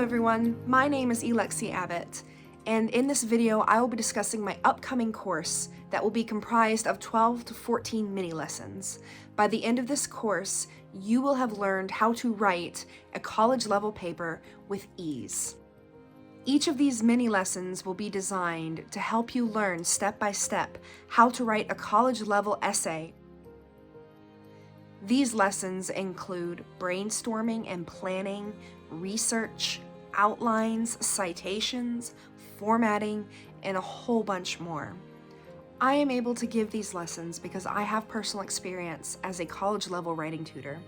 everyone, my name is Lexi Abbott, and in this video I will be discussing my upcoming course that will be comprised of 12 to 14 mini lessons. By the end of this course, you will have learned how to write a college-level paper with ease. Each of these mini lessons will be designed to help you learn step by step how to write a college-level essay. These lessons include brainstorming and planning, research, outlines, citations, formatting, and a whole bunch more. I am able to give these lessons because I have personal experience as a college-level writing tutor.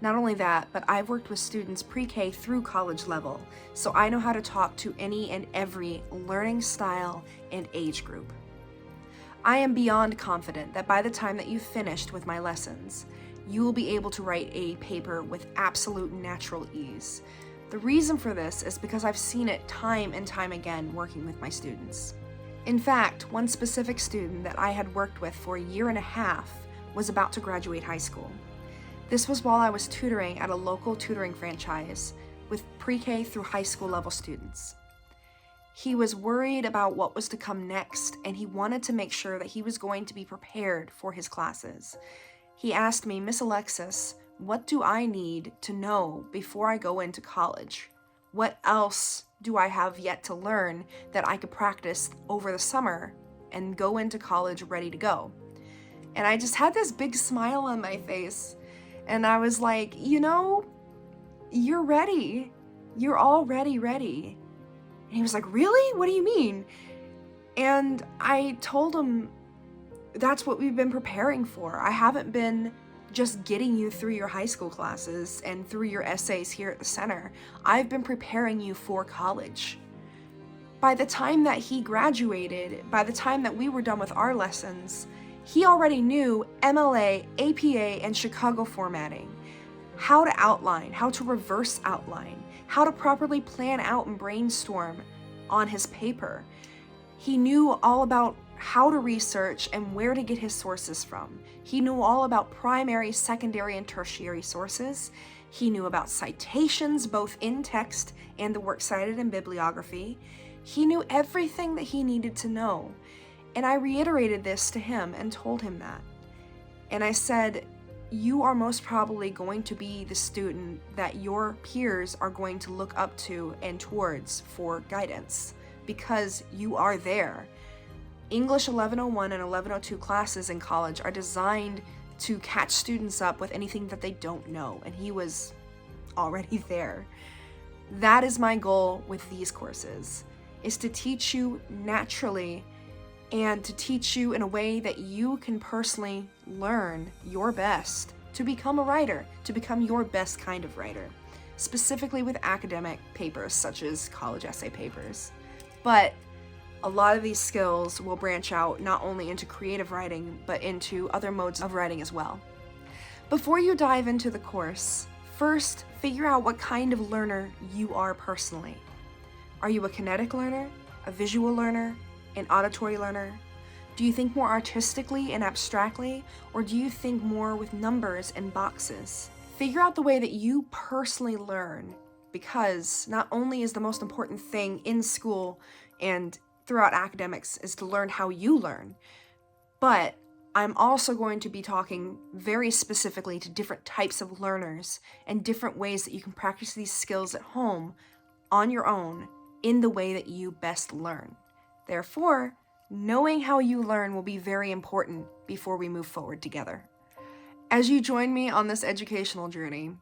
Not only that, but I've worked with students pre-K through college level, so I know how to talk to any and every learning style and age group. I am beyond confident that by the time that you've finished with my lessons, you will be able to write a paper with absolute natural ease. The reason for this is because I've seen it time and time again working with my students. In fact, one specific student that I had worked with for a year and a half was about to graduate high school. This was while I was tutoring at a local tutoring franchise with pre-K through high school level students. He was worried about what was to come next, and he wanted to make sure that he was going to be prepared for his classes. He asked me, "Miss Alexis, what do I need to know before I go into college? What else do I have yet to learn that I could practice over the summer and go into college ready to go?" And I just had this big smile on my face. And I was like, you're ready. You're already ready. And he was like, "Really? What do you mean?" And I told him, that's what we've been preparing for. I haven't been just getting you through your high school classes and through your essays here at the center. I've been preparing you for college. By the time that he graduated, by the time that we were done with our lessons, he already knew MLA, APA, and Chicago formatting, how to outline, how to reverse outline, how to properly plan out and brainstorm on his paper. He knew all about how to research and where to get his sources from. He knew all about primary, secondary, and tertiary sources. He knew about citations, both in text and the works cited in bibliography. He knew everything that he needed to know. And I reiterated this to him and told him that. And I said, you are most probably going to be the student that your peers are going to look up to and towards for guidance, because you are there. English 1101 and 1102 classes in college are designed to catch students up with anything that they don't know, and he was already there. That is my goal with these courses, is to teach you naturally and to teach you in a way that you can personally learn your best to become a writer, to become your best kind of writer, specifically with academic papers such as college essay papers. But a lot of these skills will branch out not only into creative writing, but into other modes of writing as well. Before you dive into the course, first figure out what kind of learner you are personally. Are you a kinetic learner, a visual learner, an auditory learner? Do you think more artistically and abstractly, or do you think more with numbers and boxes? Figure out the way that you personally learn, because not only is the most important thing in school and throughout academics is to learn how you learn, but I'm also going to be talking very specifically to different types of learners and different ways that you can practice these skills at home on your own in the way that you best learn. Therefore, knowing how you learn will be very important before we move forward together. As you join me on this educational journey,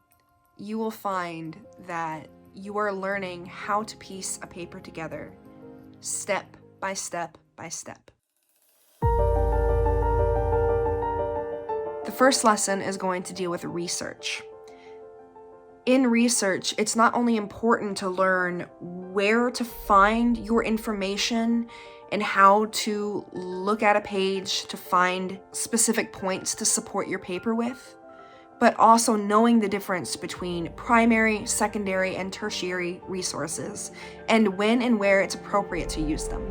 you will find that you are learning how to piece a paper together, step by step by step. The first lesson is going to deal with research. In research, it's not only important to learn where to find your information and how to look at a page to find specific points to support your paper with, but also knowing the difference between primary, secondary, and tertiary resources, and when and where it's appropriate to use them.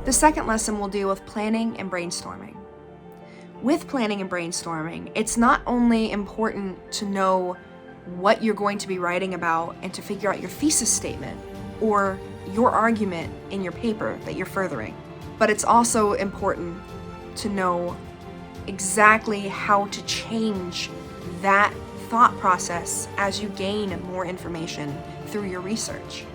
The second lesson will deal with planning and brainstorming. With planning and brainstorming, it's not only important to know what you're going to be writing about and to figure out your thesis statement or your argument in your paper that you're furthering, but it's also important to know exactly how to change that thought process as you gain more information through your research.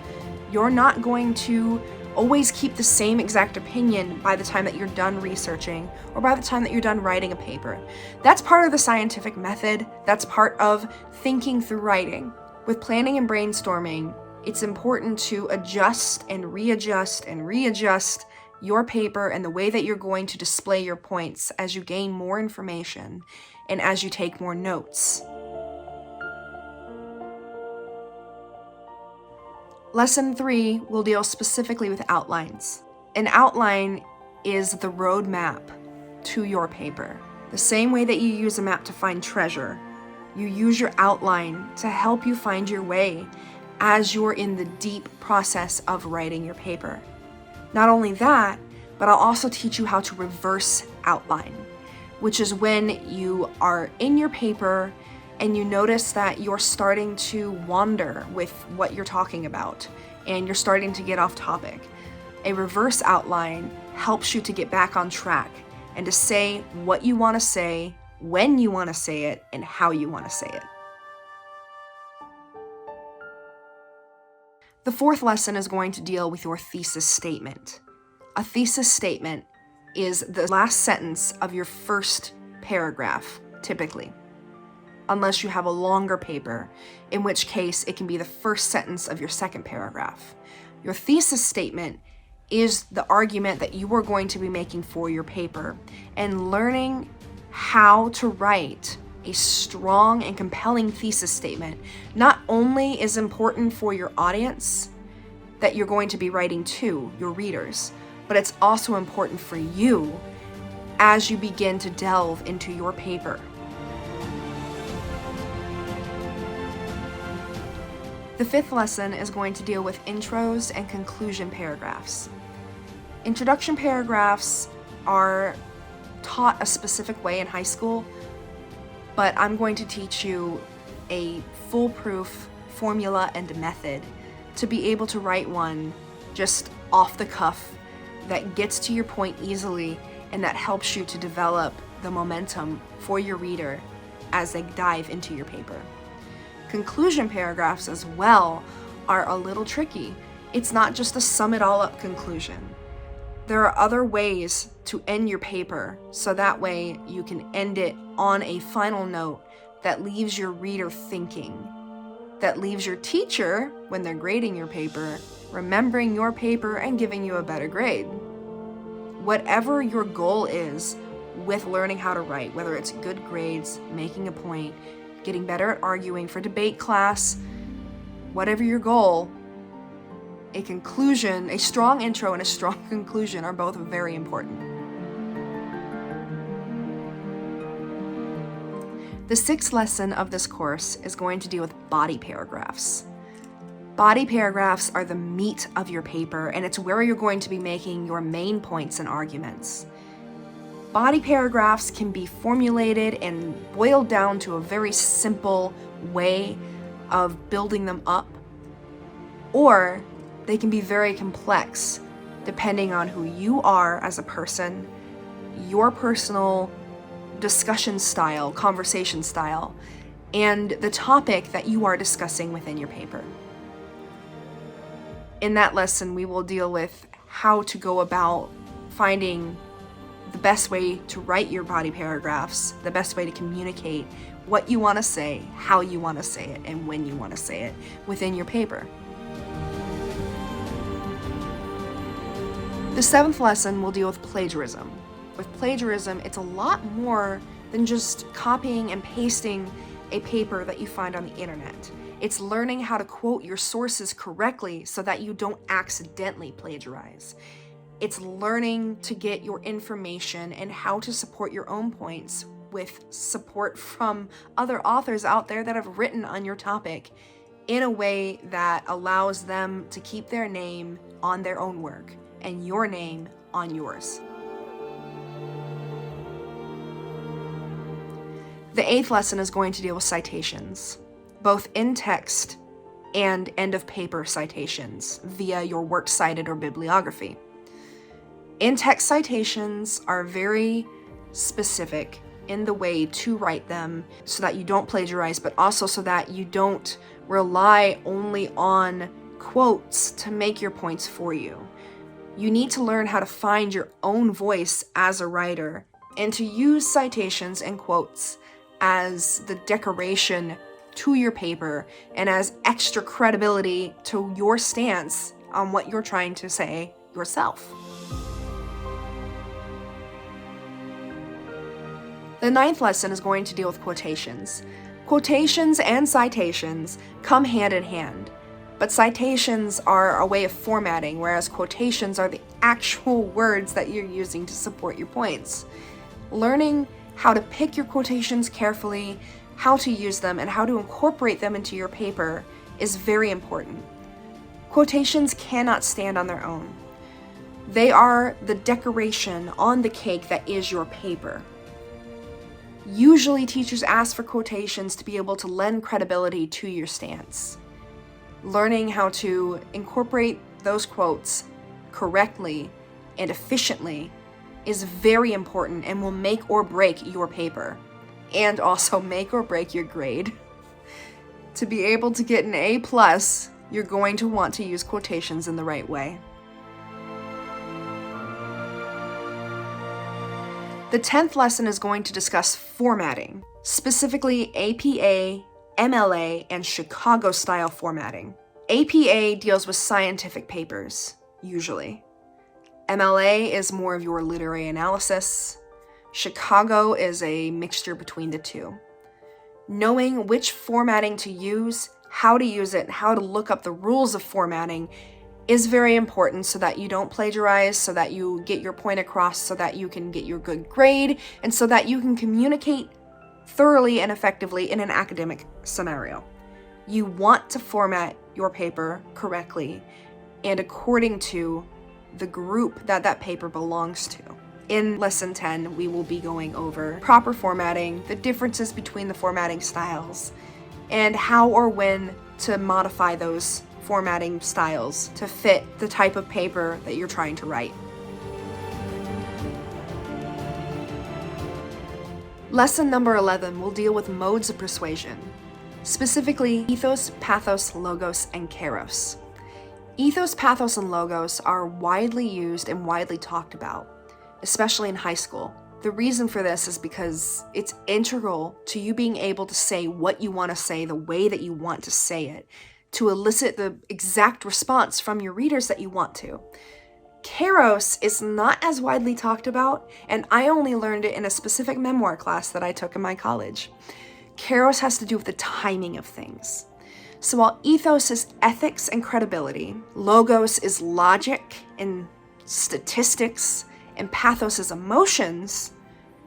You're not going to always keep the same exact opinion by the time that you're done researching or by the time that you're done writing a paper. That's part of the scientific method. That's part of thinking through writing. With planning and brainstorming, it's important to adjust and readjust your paper and the way that you're going to display your points as you gain more information and as you take more notes. Lesson 3 will deal specifically with outlines. An outline is the roadmap to your paper. The same way that you use a map to find treasure, you use your outline to help you find your way as you're in the deep process of writing your paper. Not only that, but I'll also teach you how to reverse outline, which is when you are in your paper and you notice that you're starting to wander with what you're talking about and you're starting to get off topic. A reverse outline helps you to get back on track and to say what you want to say, when you want to say it, and how you want to say it. The fourth lesson is going to deal with your thesis statement. A thesis statement is the last sentence of your first paragraph, typically, unless you have a longer paper, in which case it can be the first sentence of your second paragraph. Your thesis statement is the argument that you are going to be making for your paper, and learning how to write a strong and compelling thesis statement not only is important for your audience that you're going to be writing to, your readers, but it's also important for you as you begin to delve into your paper. The fifth lesson is going to deal with intros and conclusion paragraphs. Introduction paragraphs are taught a specific way in high school, but I'm going to teach you a foolproof formula and method to be able to write one just off the cuff that gets to your point easily and that helps you to develop the momentum for your reader as they dive into your paper. Conclusion paragraphs as well are a little tricky. It's not just a sum it all up conclusion. There are other ways to end your paper so that way you can end it on a final note that leaves your reader thinking, that leaves your teacher, when they're grading your paper, remembering your paper and giving you a better grade. Whatever your goal is with learning how to write, whether it's good grades, making a point, getting better at arguing for debate class, whatever your goal, a conclusion, a strong intro and a strong conclusion are both very important. The sixth lesson of this course is going to deal with body paragraphs. Body paragraphs are the meat of your paper, and it's where you're going to be making your main points and arguments. Body paragraphs can be formulated and boiled down to a very simple way of building them up, or they can be very complex depending on who you are as a person, your personal discussion style, conversation style, and the topic that you are discussing within your paper. In that lesson, we will deal with how to go about finding the best way to write your body paragraphs, the best way to communicate what you want to say, how you want to say it, and when you want to say it within your paper. The seventh lesson will deal with plagiarism. With plagiarism, it's a lot more than just copying and pasting a paper that you find on the internet. It's learning how to quote your sources correctly so that you don't accidentally plagiarize. It's learning to get your information and how to support your own points with support from other authors out there that have written on your topic in a way that allows them to keep their name on their own work and your name on yours. The 8th lesson is going to deal with citations, both in text and end of paper citations via your works cited or bibliography. In-text citations are very specific in the way to write them so that you don't plagiarize, but also so that you don't rely only on quotes to make your points for you. You need to learn how to find your own voice as a writer and to use citations and quotes as the decoration to your paper and as extra credibility to your stance on what you're trying to say yourself. The 9th lesson is going to deal with quotations. Quotations and citations come hand in hand, but citations are a way of formatting, whereas quotations are the actual words that you're using to support your points. Learning how to pick your quotations carefully, how to use them, and how to incorporate them into your paper is very important. Quotations cannot stand on their own. They are the decoration on the cake that is your paper. Usually teachers ask for quotations to be able to lend credibility to your stance. Learning how to incorporate those quotes correctly and efficiently is very important and will make or break your paper, and also make or break your grade. To be able to get an A+, you're going to want to use quotations in the right way. The 10th lesson is going to discuss formatting, specifically APA, MLA, and Chicago-style formatting. APA deals with scientific papers, usually. MLA is more of your literary analysis. Chicago is a mixture between the two. Knowing which formatting to use, how to use it, and how to look up the rules of formatting is very important so that you don't plagiarize, so that you get your point across, so that you can get your good grade, and so that you can communicate thoroughly and effectively in an academic scenario. You want to format your paper correctly and according to the group that that paper belongs to. In Lesson 10, we will be going over proper formatting, the differences between the formatting styles, and how or when to modify those formatting styles to fit the type of paper that you're trying to write. Lesson number 11 will deal with modes of persuasion, specifically ethos, pathos, logos, and kairos. Ethos, pathos, and logos are widely used and widely talked about, especially in high school. The reason for this is because it's integral to you being able to say what you want to say the way that you want to say it, to elicit the exact response from your readers that you want to. Kairos is not as widely talked about, and I only learned it in a specific memoir class that I took in my college. Kairos has to do with the timing of things. So while ethos is ethics and credibility, logos is logic and statistics, and pathos is emotions,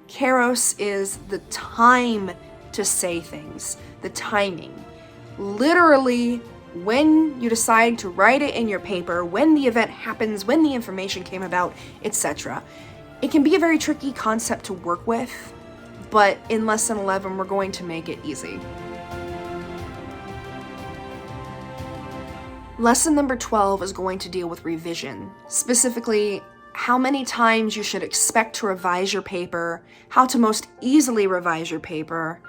kairos is the time to say things, the timing. Literally, when you decide to write it in your paper, when the event happens, when the information came about, etc. It can be a very tricky concept to work with, but in Lesson 11, we're going to make it easy. Lesson number 12 is going to deal with revision, specifically how many times you should expect to revise your paper, how to most easily revise your paper,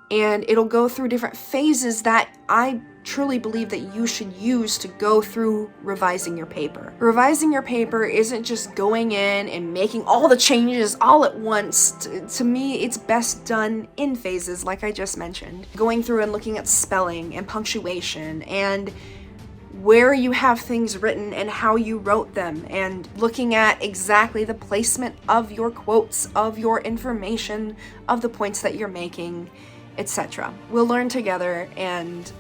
and it'll go through different phases that I truly believe that you should use to go through revising your paper. Revising your paper isn't just going in and making all the changes all at once. To me, it's best done in phases, like I just mentioned. Going through and looking at spelling and punctuation and where you have things written and how you wrote them, and looking at exactly the placement of your quotes, of your information, of the points that you're making, etc. We'll learn together, and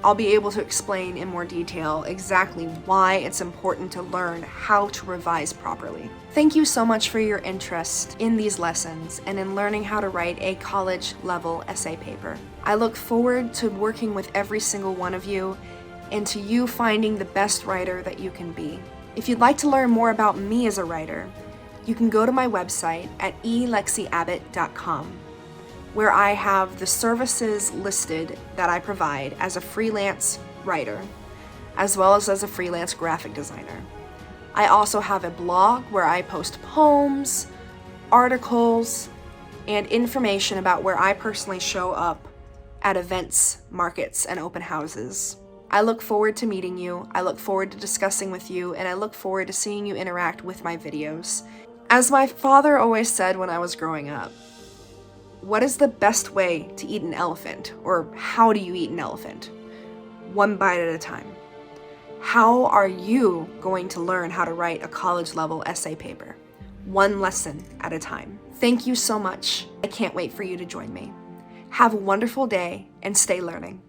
I'll be able to explain in more detail exactly why it's important to learn how to revise properly. Thank you so much for your interest in these lessons and in learning how to write a college-level essay paper. I look forward to working with every single one of you and to you finding the best writer that you can be. If you'd like to learn more about me as a writer, you can go to my website at elexiabbott.com. where I have the services listed that I provide as a freelance writer, as well as a freelance graphic designer. I also have a blog where I post poems, articles, and information about where I personally show up at events, markets, and open houses. I look forward to meeting you, I look forward to discussing with you, and I look forward to seeing you interact with my videos. As my father always said when I was growing up, what is the best way to eat an elephant? Or how do you eat an elephant? One bite at a time. How are you going to learn how to write a college-level essay paper? One lesson at a time. Thank you so much. I can't wait for you to join me. Have a wonderful day and stay learning.